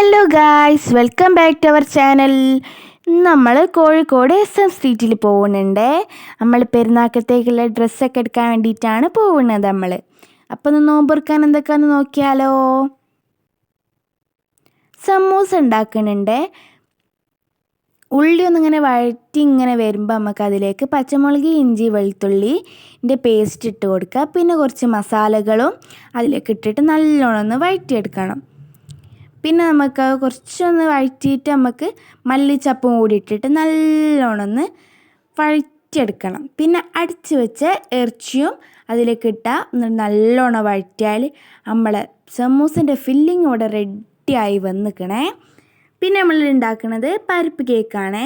Hello guys, welcome back to our channel. നമ്മൾ Kozhikode SM സ്ട്രീറ്റിൽ പോകുന്നുണ്ട്. നമ്മൾ പെരുന്നാക്കത്തേക്കുള്ള ഡ്രസ്സൊക്കെ എടുക്കാൻ വേണ്ടിയിട്ടാണ് പോകുന്നത് നമ്മൾ. അപ്പോൾ ഒന്ന് നോമ്പുറക്കാൻ എന്തൊക്കെയാണെന്ന് നോക്കിയാലോ. സമൂസ ഉണ്ടാക്കുന്നുണ്ട്. ഉള്ളി ഒന്നിങ്ങനെ വഴറ്റി ഇങ്ങനെ വരുമ്പോൾ നമുക്ക് അതിലേക്ക് പച്ചമുളക്, ഇഞ്ചി, വെളുത്തുള്ളിൻ്റെ പേസ്റ്റ് ഇട്ട് കൊടുക്കുക. പിന്നെ കുറച്ച് മസാലകളും അതിലേക്ക് ഇട്ടിട്ട് നല്ലോണം ഒന്ന് വഴറ്റിയെടുക്കണം. പിന്നെ നമുക്ക് കുറച്ചൊന്ന് വഴറ്റിയിട്ട് നമുക്ക് മല്ലിച്ചപ്പും കൂടി ഇട്ടിട്ട് നല്ലോണം ഒന്ന് വഴറ്റിയെടുക്കണം. പിന്നെ അടിച്ച് വെച്ച ഇറച്ചിയും അതിലേക്ക് ഇട്ടാൽ നല്ലോണം വഴറ്റിയാൽ നമ്മളെ സമൂസൻ്റെ ഫില്ലിങ് ഇവിടെ റെഡിയായി വന്നിക്കണേ. പിന്നെ നമ്മൾ ഉണ്ടാക്കുന്നത് പരിപ്പ് കേക്കാണ്.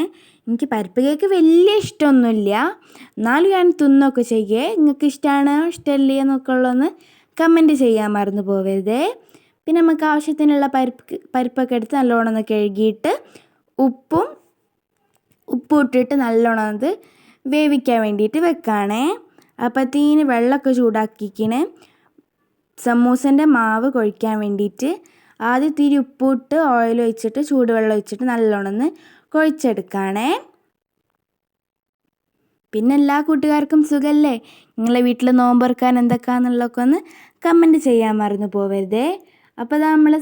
എനിക്ക് പരിപ്പ് കേക്ക് വലിയ ഇഷ്ടമൊന്നുമില്ല, എന്നാലും ഞാൻ തിന്നൊക്കെ ചെയ്യേ. നിങ്ങൾക്ക് ഇഷ്ടമാണോ ഇഷ്ടമല്ലേ എന്നൊക്കെ ഉള്ളതൊന്ന് കമൻറ്റ് ചെയ്യാൻ മറന്നു പോകരുതേ. പിന്നെ നമുക്ക് ആവശ്യത്തിനുള്ള പരിപ്പൊക്കെ എടുത്ത് നല്ലോണം ഒന്ന് കഴുകിയിട്ട് ഉപ്പും ഇട്ടിട്ട് നല്ലോണം അത് വേവിക്കാൻ വേണ്ടിയിട്ട് വെക്കുകയാണേ. അപ്പോഴത്തേന് വെള്ളമൊക്കെ ചൂടാക്കിക്കണേ. സമൂസൻ്റെ മാവ് കുഴയ്ക്കാൻ വേണ്ടിയിട്ട് ആദ്യം ഇത്തിരി ഉപ്പിട്ട് ഓയിൽ ഒഴിച്ചിട്ട് ചൂടുവെള്ളം ഒഴിച്ചിട്ട് നല്ലോണം ഒന്ന് കുഴച്ചെടുക്കുകയാണേ. പിന്നെ എല്ലാ കൂട്ടുകാർക്കും സുഖമല്ലേ? നിങ്ങളെ വീട്ടിൽ നോമ്പുറക്കാൻ എന്തൊക്കെയാണെന്നുള്ളതൊക്കെ ഒന്ന് കമൻറ്റ് ചെയ്യാൻ മറന്നു പോകരുതേ. അപ്പോൾ അത് നമ്മൾ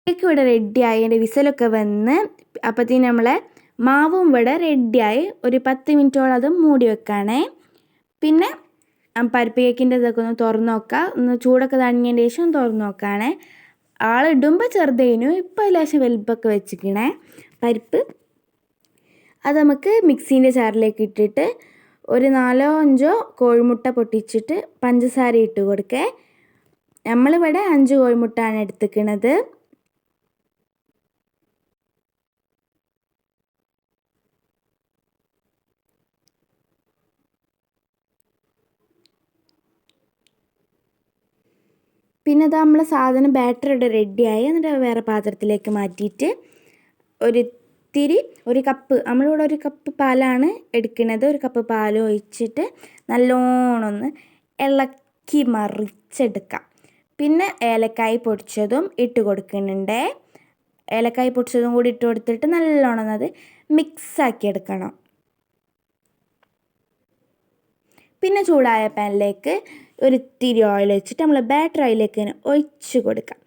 കേക്ക് ഇവിടെ റെഡിയായി, അതിൻ്റെ വിസിലൊക്കെ വന്ന് അപ്പോഴത്തേന് നമ്മളെ മാവും ഇവിടെ റെഡിയായി. ഒരു 10 മിനിറ്റോളം അത് മൂടി വെക്കുകയാണേ. പിന്നെ പരിപ്പ് കേക്കിൻ്റെ ഇതൊക്കെ ഒന്ന് തുറന്ന് നോക്കുക. ഒന്ന് ചൂടൊക്കെ തണിഞ്ഞതിന് ശേഷം തുറന്ന് നോക്കുകയാണേ. ആളിടുമ്പോൾ ചെറുതേനു, ഇപ്പോൾ ലേശം വലുപ്പമൊക്കെ വെച്ചിക്കണേ പരിപ്പ്. അത് നമുക്ക് മിക്സീൻ്റെ ജാറിലേക്ക് ഇട്ടിട്ട് ഒരു 4-5 കോഴിമുട്ട പൊട്ടിച്ചിട്ട് പഞ്ചസാര ഇട്ട് കൊടുക്കേ. നമ്മളിവിടെ 5 കോഴിമുട്ടയാണ് എടുത്തിക്കണത്. പിന്നെ അത് നമ്മളെ സാധനം ബാറ്റർ ഇവിടെ റെഡിയായി. എന്നിട്ട് വേറെ പാത്രത്തിലേക്ക് മാറ്റിയിട്ട് ഒരു കപ്പ്, നമ്മളിവിടെ 1 കപ്പ് പാലാണ് എടുക്കുന്നത്. 1 കപ്പ് പാൽ ഒഴിച്ചിട്ട് നല്ലോണം ഒന്ന് ഇളക്കി മറിച്ചെടുക്കാം. പിന്നെ ഏലക്കായ് പൊടിച്ചതും ഇട്ട് കൊടുക്കുന്നുണ്ട്. ഏലക്കായ് പൊടിച്ചതും കൂടി ഇട്ട് കൊടുത്തിട്ട് നല്ലോണം അത് മിക്സാക്കി എടുക്കണം. പിന്നെ ചൂടായ പാനിലേക്ക് ഒരിത്തിരി ഓയിൽ വെച്ചിട്ട് നമ്മൾ ബാറ്റർ അതിലേക്ക് ഇങ്ങനെ ഒഴിച്ച് കൊടുക്കാം.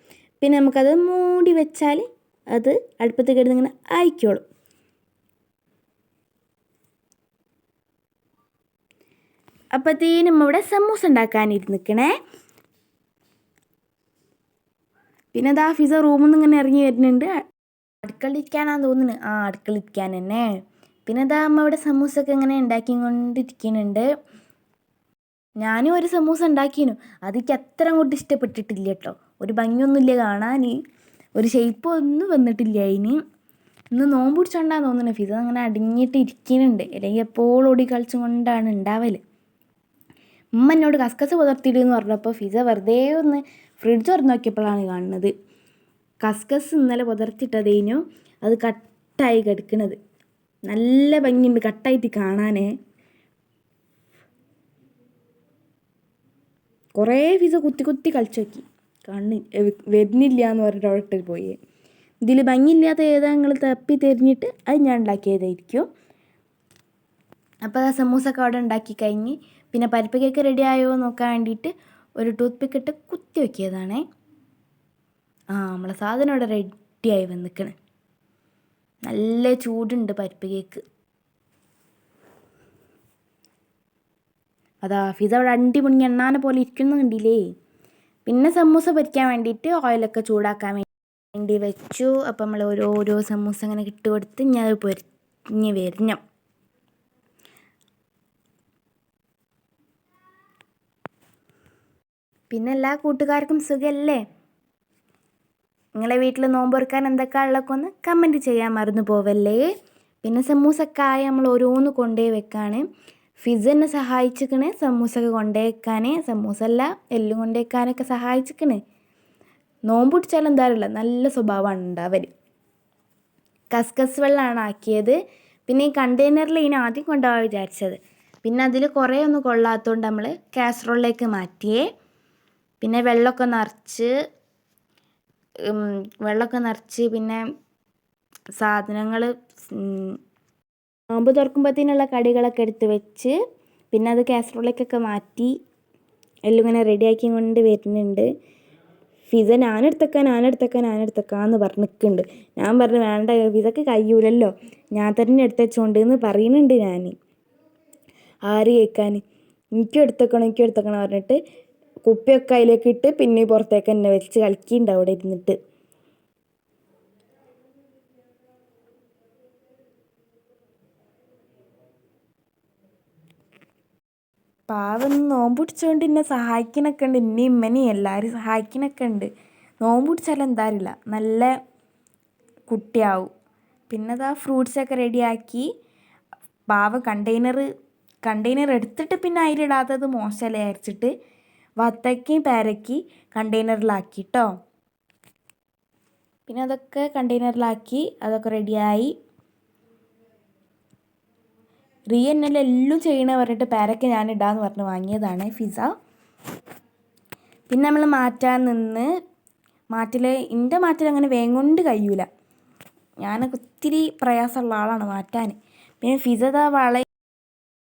പിന്നെ നമുക്കത് മൂടി വെച്ചാൽ അത് അടുപ്പത്ത് കിടന്ന് ഇങ്ങനെ ആയിക്കോളും. അപ്പോഴത്തേനും ഇവിടെ സമൂസ ഉണ്ടാക്കാനിരുന്നിക്കണേ. പിന്നെ അതാ ഫിസ റൂമിൽ നിന്ന് ഇങ്ങനെ ഇറങ്ങി വരുന്നുണ്ട്. അടുക്കളയിരിക്കാനാന്ന് തോന്നുന്നു. അടുക്കളയിരിക്കാൻ തന്നെ. പിന്നെ അതാ അമ്മ ഇവിടെ സമൂസൊക്കെ ഇങ്ങനെ ഉണ്ടാക്കിക്കൊണ്ടിരിക്കുന്നുണ്ട്. ഞാനും ഒരു സമൂസ ഉണ്ടാക്കിയിരുന്നു. അതെനിക്ക് അത്ര അങ്ങോട്ട് ഇഷ്ടപ്പെട്ടിട്ടില്ല കേട്ടോ. ഒരു ഭംഗിയൊന്നുമില്ല കാണാൻ, ഒരു ഷേപ്പ് ഒന്നും വന്നിട്ടില്ല അതിന്. ഇന്ന് നോമ്പ് പിടിച്ചോണ്ടാന്ന് തോന്നുന്നു ഫിസ അങ്ങനെ അടിഞ്ഞിട്ട് ഇരിക്കുന്നുണ്ട്. അല്ലെങ്കിൽ എപ്പോഴും ഓടി കളിച്ചും കൊണ്ടാണ് ഉണ്ടാവൽ. ഉമ്മ എന്നോട് കസ്കസ് പുതർത്തിയിടെന്ന് പറഞ്ഞപ്പോൾ ഫിസ വെറുതെ ഒന്ന് ഫ്രിഡ്ജ് തുറന്ന് നോക്കിയപ്പോഴാണ് കാണുന്നത് കസ്കസ് ഇന്നലെ പുതർത്തിട്ടതേനു അത് കട്ടായി കിടക്കുന്നത്. നല്ല ഭംഗിയുണ്ട് കട്ടായിട്ട് കാണാനേ. കുറേ ഫിസ കുത്തി കളിച്ചു നോക്കി, കണ്ണ് വരുന്നില്ല എന്ന് പറഞ്ഞിട്ട് അവിടെ പോയി. ഇതിൽ ഭംഗിയില്ലാത്ത ഏതാ നിങ്ങൾ തപ്പി തിരിഞ്ഞിട്ട് അത് ഞാൻ ഉണ്ടാക്കിയതായിരിക്കും. അപ്പോൾ ആ സമൂസൊക്കെ അവിടെ ഉണ്ടാക്കി കഴിഞ്ഞ് പിന്നെ പരിപ്പ് കേക്ക് റെഡി ആയോ നോക്കാൻ വേണ്ടിയിട്ട് ഒരു ടൂത്ത് പിക്ക് ഇട്ട് കുത്തി വയ്ക്കിയതാണേ. നമ്മളെ സാധനം ഇവിടെ റെഡിയായി വന്നിക്കണ്. നല്ല ചൂടുണ്ട് പരിപ്പ് കേക്ക്. അതാ ഫിസ അവിടെ അണ്ടി മുങ്ങി എണ്ണാനെ പോലെ ഇരിക്കുന്നു കണ്ടില്ലേ. പിന്നെ സമൂസ പൊരിക്കാൻ വേണ്ടിയിട്ട് ഓയിലൊക്കെ ചൂടാക്കാൻ വേണ്ടി വെച്ചു. അപ്പം നമ്മൾ ഓരോ സമൂസ അങ്ങനെ ഇട്ട് കൊടുത്ത് ഞാൻ അത് പൊരിഞ്ഞ് വരണം. പിന്നെ എല്ലാ കൂട്ടുകാർക്കും സുഖമല്ലേ? നിങ്ങളെ വീട്ടിൽ നോമ്പുറക്കാൻ എന്തൊക്കെയാണ് ഉള്ളതൊക്കെ ഒന്ന് കമൻറ്റ് ചെയ്യാൻ മറന്നു പോവല്ലേ. പിന്നെ സമൂസക്കായ നമ്മൾ ഓരോന്ന് കൊണ്ടുപോയി വെക്കാണ്. ഫിസ എന്നെ സഹായിച്ചിക്കണ് സമൂസൊക്കെ കൊണ്ടുപോയി വെക്കാൻ. സമൂസ അല്ല എല്ലാം കൊണ്ടുപോയി വെക്കാനൊക്കെ സഹായിച്ചിക്കണ്. നോമ്പ് പിടിച്ചാലും എന്തായാലും നല്ല സ്വഭാവമാണ് ഉണ്ടാവൽ. കസ്കസ് വെള്ളമാണ് ആക്കിയത്. പിന്നെ ഈ കണ്ടെയ്നറിൽ ഇതിന് ആദ്യം കൊണ്ടുപോകാൻ വിചാരിച്ചത്, പിന്നെ അതിൽ കുറേ ഒന്നും കൊള്ളാത്തതുകൊണ്ട് നമ്മൾ കാസറോളിലേക്ക് മാറ്റിയേ. പിന്നെ വെള്ളമൊക്കെ നിറച്ച് വെള്ളമൊക്കെ നിറച്ച് പിന്നെ സാധനങ്ങൾ നോമ്പ് തുറക്കുമ്പോഴത്തേനുള്ള കടികളൊക്കെ എടുത്ത് വെച്ച് പിന്നെ അത് കാസറോളിലേക്കൊക്കെ മാറ്റി എല്ലാം ഇങ്ങനെ റെഡിയാക്കി കൊണ്ട് വരുന്നുണ്ട്. ഫിസ ഞാനെടുത്തേക്കാന്ന് പറഞ്ഞ് നിൽക്കുന്നുണ്ട്. ഞാൻ പറഞ്ഞു വേണ്ട ഫിസക്ക് കഴിയൂലല്ലോ, ഞാൻ തന്നെ എടുത്തുവെച്ചോണ്ട് എന്ന് പറയുന്നുണ്ട്. ഞാൻ ആര് കേൾക്കാൻ, എനിക്കും എടുത്തേക്കണം പറഞ്ഞിട്ട് കുപ്പിയൊക്കെ അതിലേക്ക് ഇട്ട് പിന്നെ പുറത്തേക്ക് തന്നെ വെച്ച് കളിക്കുന്നുണ്ട് അവിടെ ഇരുന്നിട്ട്. പാവം നോമ്പ് പിടിച്ചുകൊണ്ട് എന്നെ സഹായിക്കണൊക്കെ ഉണ്ട്, ഇന്നെയും ഇമ്മനെയും എല്ലാവരും സഹായിക്കണൊക്കെ ഉണ്ട്. നോമ്പ് പിടിച്ചാലും എന്താറില്ല നല്ല കുട്ടിയാവും. പിന്നെ അതാ ഫ്രൂട്ട്സൊക്കെ റെഡിയാക്കി. പാവ കണ്ടെയ്നർ എടുത്തിട്ട് പിന്നെ അതിലിടാത്തത് മോശമല്ലേ അരച്ചിട്ട് വത്തക്കയും പേരയ്ക്ക് കണ്ടെയ്നറിലാക്കി കേട്ടോ. പിന്നെ അതൊക്കെ കണ്ടെയ്നറിലാക്കി അതൊക്കെ റെഡിയായി. റിയ എന്നല്ല എല്ലാം ചെയ്യണ പറഞ്ഞിട്ട് പേരയ്ക്ക ഞാൻ ഇടാന്ന് പറഞ്ഞ് വാങ്ങിയതാണ് ഫിസ. പിന്നെ നമ്മൾ എൻ്റെ മാറ്റൽ അങ്ങനെ വേഗം കൊണ്ട് കഴിയൂല, ഞാനൊക്കെ ഒത്തിരി പ്രയാസമുള്ള ആളാണ് മാറ്റാൻ. പിന്നെ ഫിസ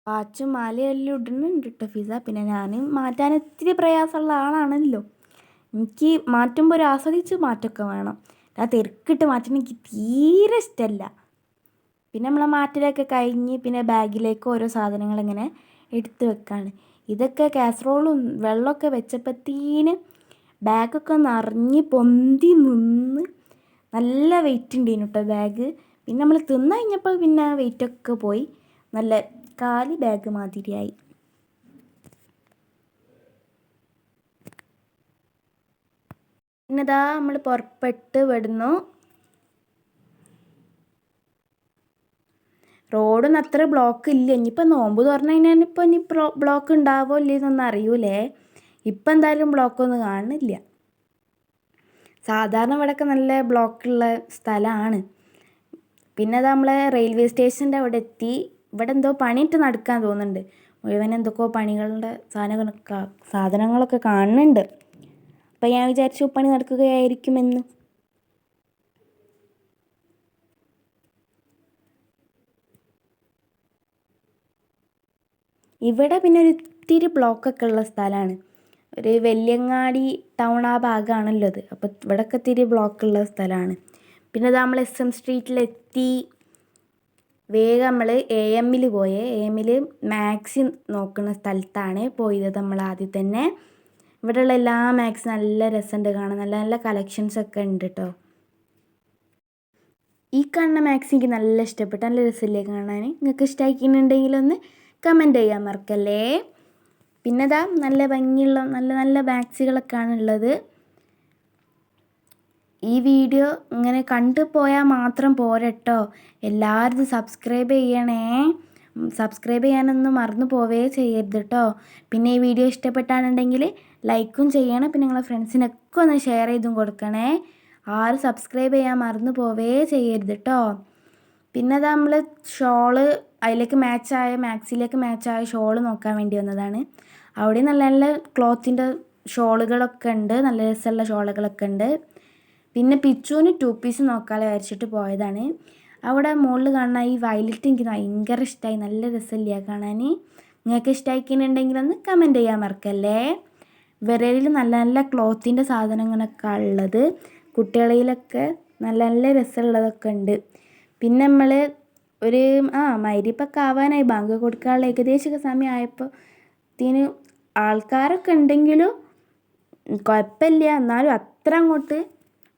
വാച്ചും മാലയെല്ലാം ഇടുന്നുണ്ട് കേട്ടോ ഫിസ. പിന്നെ ഞാൻ മാറ്റാൻ ഒത്തിരി പ്രയാസമുള്ള ആളാണല്ലോ, എനിക്ക് മാറ്റുമ്പോൾ ഒരു ആസ്വദിച്ച് മാറ്റമൊക്കെ വേണം. ആ തിരക്കിട്ട് മാറ്റുന്നത് എനിക്ക് തീരെ ഇഷ്ടമല്ല. പിന്നെ നമ്മളെ മാറ്റലൊക്കെ കഴിഞ്ഞ് പിന്നെ ബാഗിലേക്ക് ഓരോ സാധനങ്ങൾ ഇങ്ങനെ എടുത്ത് വെക്കാണ്. ഇതൊക്കെ കാസറോളും വെള്ളമൊക്കെ വെച്ചപ്പത്തേന് ബാഗൊക്കെ നിറഞ്ഞ് പൊന്തി നിന്ന് നല്ല വെയിറ്റ് ഉണ്ടായിരുന്നു കേട്ടോ ബാഗ്. പിന്നെ നമ്മൾ തിന്നു കഴിഞ്ഞപ്പോൾ പിന്നെ വെയിറ്റൊക്കെ പോയി, നല്ല കാലി ബാഗ് മാതിരിയായി. പിന്നെതാ നമ്മൾ പുറപ്പെട്ട് വിടുന്നു. റോഡൊന്നും അത്ര ബ്ലോക്ക് ഇല്ല. ഇനിയിപ്പോൾ നോമ്പ് തുറന്നു കഴിഞ്ഞാൽ ഇനി ബ്ലോക്ക് ഉണ്ടാവോ ഇല്ലെന്നൊന്നും അറിയൂലേ. ഇപ്പം എന്തായാലും ബ്ലോക്കൊന്നും കാണുന്നില്ല. സാധാരണ ഇവിടെയൊക്കെ നല്ല ബ്ലോക്കുള്ള സ്ഥലമാണ്. പിന്നെ അത് നമ്മളെ റെയിൽവേ സ്റ്റേഷൻ്റെ അവിടെ എത്തി. ഇവിടെ എന്തോ പണിയിട്ട് നടക്കാൻ തോന്നുന്നുണ്ട്, മുഴുവൻ എന്തൊക്കെയോ പണികളുടെ സാധനങ്ങളൊക്കെ കാണുന്നുണ്ട്. അപ്പം ഞാൻ വിചാരിച്ചു പണി നടക്കുകയായിരിക്കുമെന്ന്. ഇവിടെ പിന്നെ ഒരു ഇത്തിരി ബ്ലോക്കൊക്കെ ഉള്ള സ്ഥലമാണ്, ഒരു വെല്യങ്ങാടി ടൗൺ ആ ഭാഗമാണല്ലോ അത്. അപ്പോൾ ഇവിടെയൊക്കെ ഇത്തിരി ബ്ലോക്കുള്ള സ്ഥലമാണ്. പിന്നെ അത് നമ്മൾ SM സ്ട്രീറ്റിലെത്തി. വേഗം നമ്മൾ AM പോയേ. AM മാക്സി നോക്കുന്ന സ്ഥലത്താണ് പോയത് നമ്മൾ ആദ്യം തന്നെ. ഇവിടെയുള്ള എല്ലാ മാക്സും നല്ല രസമുണ്ട് കാണാൻ, നല്ല നല്ല കളക്ഷൻസൊക്കെ ഉണ്ട് കേട്ടോ. ഈ കാണുന്ന മാക്സി എനിക്ക് നല്ല ഇഷ്ടപ്പെട്ടു, നല്ല രസമില്ലേ കാണാൻ. നിങ്ങൾക്ക് ഇഷ്ടമാക്കിയിട്ടുണ്ടെങ്കിലൊന്ന് കമൻറ്റ് ചെയ്യാൻ മറക്കല്ലേ. പിന്നെ ഇതാ നല്ല ഭംഗിയുള്ള നല്ല നല്ല മാക്സികളൊക്കെയാണ് ഉള്ളത്. ഈ വീഡിയോ ഇങ്ങനെ കണ്ടു പോയാൽ മാത്രം പോരട്ടോ, എല്ലാവരും സബ്സ്ക്രൈബ് ചെയ്യണേ. സബ്സ്ക്രൈബ് ചെയ്യാനൊന്നും മറന്നു പോവേ ചെയ്യരുത് കേട്ടോ. പിന്നെ ഈ വീഡിയോ ഇഷ്ടപ്പെട്ടാണെന്നുണ്ടെങ്കിൽ ലൈക്കും ചെയ്യണം. പിന്നെ നിങ്ങളെ ഫ്രണ്ട്സിനൊക്കെ ഒന്ന് ഷെയർ ചെയ്തും കൊടുക്കണേ. ആരും സബ്സ്ക്രൈബ് ചെയ്യാൻ മറന്നു പോവേ ചെയ്യരുത് കേട്ടോ. പിന്നെ അത് നമ്മൾ മാക്സിലേക്ക് മാച്ചായ ഷോള് നോക്കാൻ വേണ്ടി വന്നതാണ്. അവിടെ നല്ല നല്ല ക്ലോത്തിൻ്റെ ഷോളുകളൊക്കെ ഉണ്ട്, നല്ല രസമുള്ള ഷോളുകളൊക്കെ ഉണ്ട്. പിന്നെ പിച്ചുവിന് 2 പീസ് നോക്കാമല്ലോ വിചാരിച്ചിട്ട് പോയതാണ്. അവിടെ മുകളിൽ കാണുന്ന ഈ വയലറ്റ് എനിക്ക് ഭയങ്കര ഇഷ്ടമായി, നല്ല രസമില്ല കാണാൻ. നിങ്ങൾക്ക് ഇഷ്ടമാക്കിയിട്ടുണ്ടെങ്കിലൊന്ന് കമൻറ്റ് ചെയ്യാൻ മറക്കല്ലേ. വിരലിൽ നല്ല നല്ല ക്ലോത്തിൻ്റെ സാധനങ്ങളൊക്കെ ഉള്ളത്, കുട്ടികളിലൊക്കെ നല്ല നല്ല രസമുള്ളതൊക്കെ ഉണ്ട്. പിന്നെ നമ്മൾ ഒരു മഗ്‌രിബൊക്കെ ആവാനായി, ബാങ്ക് കൊടുക്കാനുള്ള ഏകദേശമൊക്കെ സമയമായപ്പോൾ ആൾക്കാരൊക്കെ ഉണ്ടെങ്കിലും കുഴപ്പമില്ല, എന്നാലും അത്ര അങ്ങോട്ട്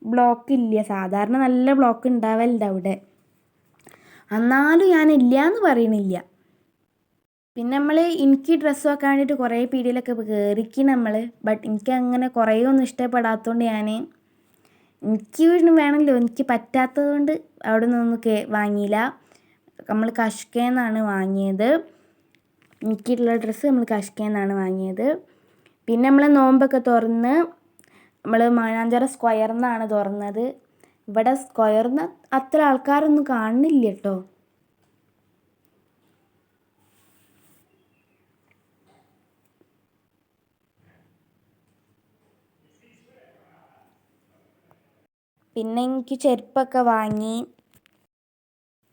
ബ്ലോക്ക് ഇല്ല. സാധാരണ നല്ല ബ്ലോക്ക് ഉണ്ടാവലുണ്ട് അവിടെ, എന്നാലും ഞാൻ ഇല്ല എന്ന് പറയണില്ല. പിന്നെ എനിക്ക് ഡ്രസ്സ് വെക്കാൻ വേണ്ടിയിട്ട് കുറേ പീടികയിലൊക്കെ കയറിക്ക് നമ്മൾ. ബട്ട് എനിക്ക് അങ്ങനെ കുറേ ഒന്നും ഇഷ്ടപ്പെടാത്തതുകൊണ്ട് എനിക്ക് വേണമല്ലോ, എനിക്ക് പറ്റാത്തത് കൊണ്ട് അവിടെ നിന്നൊന്നും വാങ്ങിയില്ല. നമ്മൾ കഷ്കയിൽ നിന്നാണ് വാങ്ങിയത്. എനിക്കുള്ള ഡ്രസ്സ് നമ്മൾ കഷ്കയിൽ നിന്നാണ് വാങ്ങിയത്. പിന്നെ നമ്മൾ നോമ്പൊക്കെ തുറന്ന് നമ്മൾ മാനാഞ്ചിറ സ്ക്വയറിൽ നിന്നാണ് തുറന്നത്. ഇവിടെ സ്ക്വയറിൽ നിന്ന് അത്ര ആൾക്കാരൊന്നും കാണുന്നില്ല കേട്ടോ. പിന്നെ എനിക്ക് ചെരുപ്പൊക്കെ വാങ്ങി.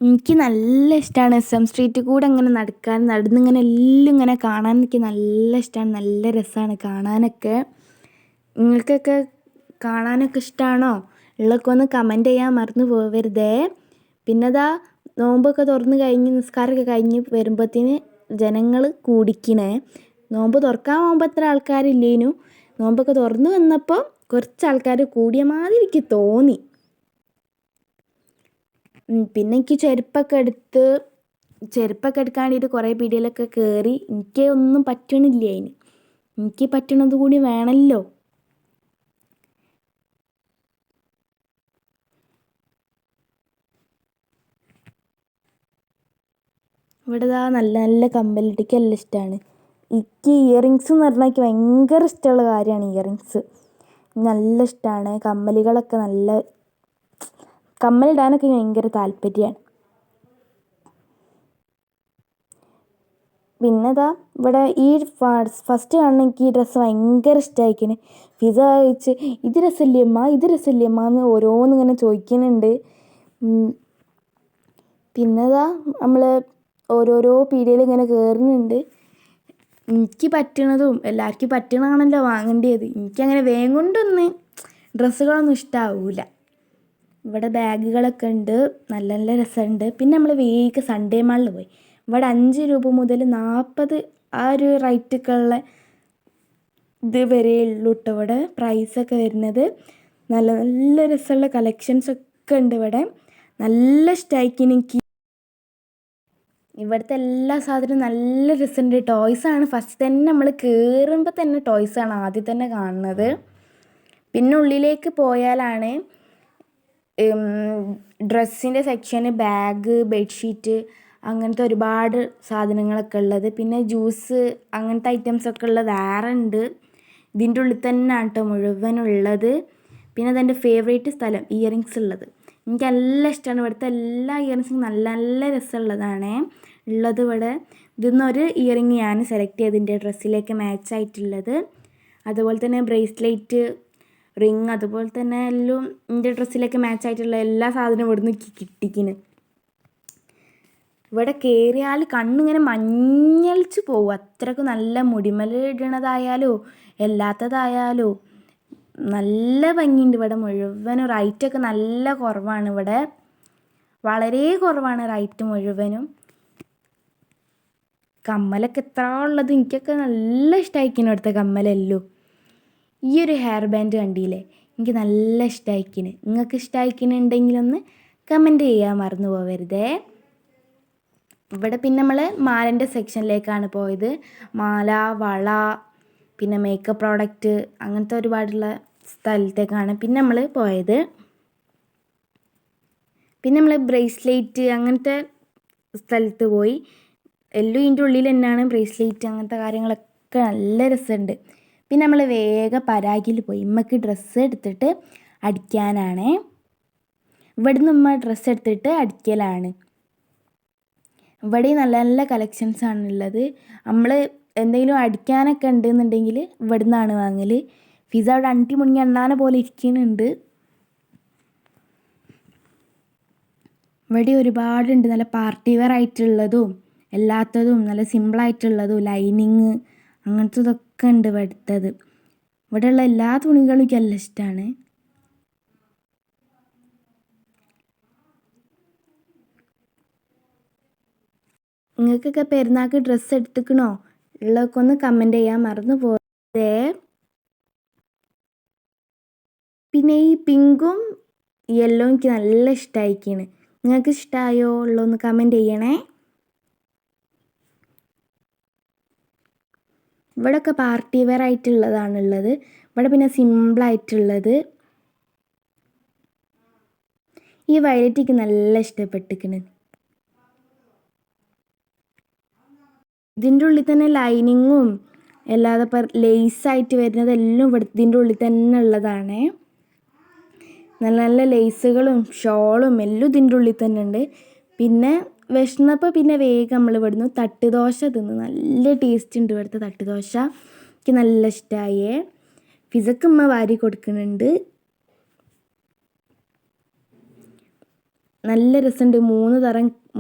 എനിക്ക് നല്ല ഇഷ്ടമാണ് SM സ്ട്രീറ്റിൽ കൂടെ ഇങ്ങനെ നടക്കാൻ, നടന്നിങ്ങനെ എല്ലാം ഇങ്ങനെ കാണാൻ എനിക്ക് നല്ല ഇഷ്ടമാണ്. നല്ല രസമാണ് കാണാനൊക്കെ. നിങ്ങൾക്കൊക്കെ കാണാനൊക്കെ ഇഷ്ടമാണോ? ഉള്ളതൊക്കെ ഒന്ന് കമൻറ്റ് ചെയ്യാൻ മറന്നു പോകരുതേ. പിന്നെ അതാ നോമ്പൊക്കെ തുറന്ന് കഴിഞ്ഞ് നിസ്കാരമൊക്കെ കഴിഞ്ഞ് വരുമ്പോഴത്തേന് ജനങ്ങൾ കൂടിക്കണേ. നോമ്പ് തുറക്കാൻ പോകുമ്പോൾ അത്ര ആൾക്കാരില്ലേനു. നോമ്പൊക്കെ തുറന്ന് വന്നപ്പോൾ കുറച്ച് ആൾക്കാർ കൂടിയ മാതിരി എനിക്ക് തോന്നി. പിന്നെ എനിക്ക് ചെരുപ്പൊക്കെ എടുക്കാൻ വേണ്ടിയിട്ട് കുറേ പീടികയിലൊക്കെ കയറി. എനിക്ക് ഒന്നും പറ്റണില്ല അതിന്. എനിക്ക് പറ്റണത് കൂടി വേണമല്ലോ. ഇവിടെ ഇതാ നല്ല നല്ല കമ്മലിട്ടിക്ക് എല്ലാം ഇഷ്ടമാണ്. എനിക്ക് ഇയറിങ്സ് എന്ന് പറഞ്ഞാൽ എനിക്ക് ഭയങ്കര ഇഷ്ടമുള്ള കാര്യമാണ് ഇയറിങ്സ്. നല്ല ഇഷ്ടമാണ് കമ്മലുകളൊക്കെ. കമ്മലിടാനൊക്കെ ഭയങ്കര താല്പര്യമാണ്. പിന്നെ ഇതാ ഇവിടെ ഈ ഫസ്റ്റ് കാണുന്ന എനിക്ക് ഈ ഡ്രസ്സ് ഭയങ്കര ഇഷ്ടമായിക്കണ്. ഫിസ ചോദിച്ച് ഇത് രസമില്ലേ എന്ന് ഓരോന്നിങ്ങനെ ചോദിക്കുന്നുണ്ട്. പിന്നെ ഇതാ നമ്മൾ ഓരോരോ പീടികയിൽ ഇങ്ങനെ കയറുന്നുണ്ട്. എനിക്ക് പറ്റണതും എല്ലാവർക്കും പറ്റണതാണല്ലോ വാങ്ങേണ്ടത്. എനിക്കങ്ങനെ വേഗം കൊണ്ടൊന്നും ഡ്രസ്സുകളൊന്നും ഇഷ്ടമാവില്ല. ഇവിടെ ബാഗുകളൊക്കെ ഉണ്ട്, നല്ല നല്ല രസമുണ്ട്. പിന്നെ നമ്മൾ വേഗം സൺഡേ മാളിൽ പോയി. ഇവിടെ 5 രൂപ മുതൽ 40 ആ ഒരു റേറ്റൊക്കെ ഉള്ള ഇത് വരെ ഉള്ളൂ കേട്ടോ ഇവിടെ പ്രൈസൊക്കെ വരുന്നത്. നല്ല നല്ല രസമുള്ള കളക്ഷൻസൊക്കെ ഉണ്ട് ഇവിടെ. നല്ല ഇഷ്ടമായിക്കിന് എനിക്ക്. ഇവിടുത്തെ എല്ലാ സാധനവും നല്ല രസമുണ്ട്. ടോയ്സാണ് ഫസ്റ്റ് തന്നെ നമ്മൾ കയറുമ്പോൾ തന്നെ ടോയ്സാണ് ആദ്യം തന്നെ കാണുന്നത്. പിന്നെ ഉള്ളിലേക്ക് പോയാലാണ് ഡ്രസ്സിൻ്റെ സെക്ഷന്, ബാഗ്, ബെഡ്ഷീറ്റ് അങ്ങനത്തെ ഒരുപാട് സാധനങ്ങളൊക്കെ ഉള്ളത്. പിന്നെ ജ്യൂസ് അങ്ങനത്തെ ഐറ്റംസൊക്കെ ഉള്ളത് വേറെ ഉണ്ട്. ഇതിൻ്റെ ഉള്ളിൽ തന്നെയാണ് കേട്ടോ മുഴുവനുള്ളത്. പിന്നെ അതെൻ്റെ ഫേവറേറ്റ് സ്ഥലം ഇയറിങ്സ് ഉള്ളത്. എനിക്ക് നല്ല ഇഷ്ടമാണ്. ഇവിടുത്തെ എല്ലാ ഇയറിങ്സും നല്ല നല്ല രസമുള്ളതാണ് ഉള്ളത് ഇവിടെ. ഇതിന്നൊരു ഇയറിങ് ഞാൻ സെലക്ട് ചെയ്തിൻ്റെ ഡ്രസ്സിലേക്ക് മാച്ചായിട്ടുള്ളത്. അതുപോലെ തന്നെ ബ്രേസ്ലെറ്റ്, റിങ്, അതുപോലെ തന്നെ എല്ലാം എൻ്റെ ഡ്രസ്സിലേക്ക് മാച്ചായിട്ടുള്ള എല്ലാ സാധനവും ഇവിടുന്ന് കിട്ടിക്കിന്. ഇവിടെ കയറിയാൽ കണ്ണിങ്ങനെ മഞ്ഞളിച്ച് പോകും. അത്രയ്ക്ക് നല്ല മുടിമൽ ഇടണതായാലോ എല്ലാത്തതായാലോ നല്ല ഭംഗിയുണ്ട്. ഇവിടെ മുഴുവനും റേറ്റൊക്കെ നല്ല കുറവാണ്. ഇവിടെ വളരെ കുറവാണ് റേറ്റ് മുഴുവനും. കമ്മലൊക്കെ എത്ര ഉള്ളത്. എനിക്കൊക്കെ നല്ല ഇഷ്ടമായിക്കിന് ഇവിടുത്തെ കമ്മലെല്ലോ. ഈ ഒരു ഹെയർ ബാൻഡ് കണ്ടില്ലേ, എനിക്ക് നല്ല ഇഷ്ടമായിക്കിന്. നിങ്ങൾക്ക് ഇഷ്ടമായിക്കിനുണ്ടെങ്കിലൊന്ന് കമൻറ്റ് ചെയ്യാൻ മറന്നു പോകരുതേ. ഇവിടെ പിന്നെ നമ്മൾ മാലൻ്റെ സെക്ഷനിലേക്കാണ് പോയത്. മാല, വള, പിന്നെ മേക്കപ്പ് പ്രോഡക്റ്റ് അങ്ങനത്തെ ഒരുപാടുള്ള സ്ഥലത്തേക്കാണ് പിന്നെ നമ്മൾ പോയത്. പിന്നെ നമ്മൾ ബ്രേസ്ലെറ്റ് അങ്ങനത്തെ സ്ഥലത്ത് പോയി. എല്ലാം ഇതിൻ്റെ ഉള്ളിൽ തന്നെയാണ് ബ്രേസ്ലെറ്റ് അങ്ങനത്തെ കാര്യങ്ങളൊക്കെ നല്ല രസമുണ്ട്. പിന്നെ നമ്മൾ വേഗം പരാഗിൽ പോയി. ഉമ്മക്ക് ഡ്രസ്സ് എടുത്തിട്ട് അടിക്കാനാണ്. ഇവിടുന്ന് ഉമ്മ ഡ്രസ്സ് എടുത്തിട്ട് അടിക്കലാണ്. ഇവിടെ നല്ല നല്ല കളക്ഷൻസാണ് ഉള്ളത്. നമ്മൾ എന്തെങ്കിലും അടിക്കാനൊക്കെ ഉണ്ടെന്നുണ്ടെങ്കിൽ ഇവിടെ നിന്നാണ് വാങ്ങൽ. ഫിസ അവിടെ അണ്ടി മുങ്ങി എണ്ണാനെ പോലെ ഇരിക്കുന്നുണ്ട്. ഇവിടെ ഒരുപാടുണ്ട് നല്ല പാർട്ടി വെയർ ആയിട്ടുള്ളതും അല്ലാത്തതും നല്ല സിമ്പിളായിട്ടുള്ളതും ലൈനിങ് അങ്ങനത്തതൊക്കെ ഉണ്ട് ഇവിടുത്തത്. ഇവിടെയുള്ള എല്ലാ തുണികളും എനിക്ക് നല്ല ഇഷ്ടമാണ്. നിങ്ങൾക്കൊക്കെ പെരുന്നാൾക്ക് ഡ്രസ്സ് എടുത്തുക്കണോ? ഉള്ളതൊക്കെ ഒന്ന് കമൻറ്റ് ചെയ്യാൻ മറന്നു പോകരുതേ. പിന്നെ ഈ പിങ്കും യെല്ലോ എനിക്ക് നല്ല ഇഷ്ടമായിക്കാണ്. നിങ്ങൾക്ക് ഇഷ്ടമായോ ഉള്ളതൊന്ന് കമൻറ്റ് ചെയ്യണേ. ഇവിടെയൊക്കെ പാർട്ടി വെയർ ആയിട്ടുള്ളതാണുള്ളത്. ഇവിടെ പിന്നെ സിമ്പിളായിട്ടുള്ളത്. ഈ വയലറ്റ് എനിക്ക് നല്ല ഇഷ്ടപ്പെട്ടിരിക്കണ്. ഇതിൻ്റെ ഉള്ളിൽ തന്നെ ലൈനിങ്ങും അല്ലാതെ ലേസായിട്ട് വരുന്നതെല്ലാം ഇതിൻ്റെ ഉള്ളിൽ തന്നെ ഉള്ളതാണ്. നല്ല നല്ല ലേസുകളും ഷോളും എല്ലാം ഇതിൻ്റെ ഉള്ളിൽ തന്നെ ഉണ്ട്. പിന്നെ വിശന്നപ്പോൾ പിന്നെ വേഗം നമ്മൾ ഇവിടുന്ന് തട്ടുദോശ തിന്ന്. നല്ല ടേസ്റ്റ് ഉണ്ട് ഇവിടുത്തെ തട്ടുദോശ. എനിക്ക് നല്ല ഇഷ്ടമായേ. ഫിസക്ക് ഉമ്മ വാരി കൊടുക്കുന്നുണ്ട്. നല്ല രസമുണ്ട്.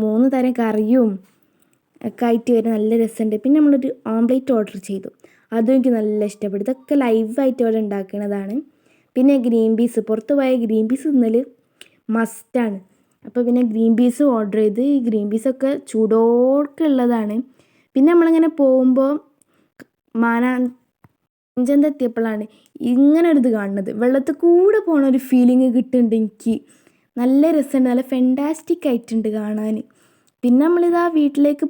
മൂന്ന് തരം കറിയും ഒക്കെ ആയിട്ട് വരും. നല്ല രസമുണ്ട്. പിന്നെ നമ്മളൊരു ഓംലേറ്റ് ഓർഡർ ചെയ്തു. അതും എനിക്ക് നല്ല ഇഷ്ടപ്പെട്ടു. ഇതൊക്കെ ലൈവായിട്ട് ഇവിടെ ഉണ്ടാക്കുന്നതാണ്. പിന്നെ ഗ്രീൻ പീസ്, പുറത്ത് പോയ ഗ്രീൻ പീസ് തിന്നൽ മസ്റ്റാണ്. അപ്പോൾ പിന്നെ ഗ്രീൻ പീസും ഓർഡർ ചെയ്ത്. ഈ ഗ്രീൻ പീസൊക്കെ ചൂടോടൊക്കെയുള്ളതാണ്. പിന്നെ നമ്മളിങ്ങനെ പോകുമ്പോൾ മാനാഞ്ചന്ത എത്തിയപ്പോഴാണ് ഇങ്ങനെ ഒരു ഇത് കാണുന്നത്. വെള്ളത്തിൽ കൂടെ പോണ ഒരു ഫീലിംഗ് കിട്ടുന്നുണ്ട് എനിക്ക്. നല്ല രസമുണ്ട്. നല്ല ഫെൻറ്റാസ്റ്റിക് ആയിട്ടുണ്ട് കാണാൻ. പിന്നെ നമ്മളിതാ വീട്ടിലേക്ക്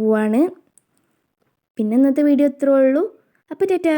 പോവാണ്. പിന്നെ ഇന്നത്തെ വീഡിയോ ഇത്രേ ഉള്ളൂ. അപ്പോൾ ടാറ്റാ.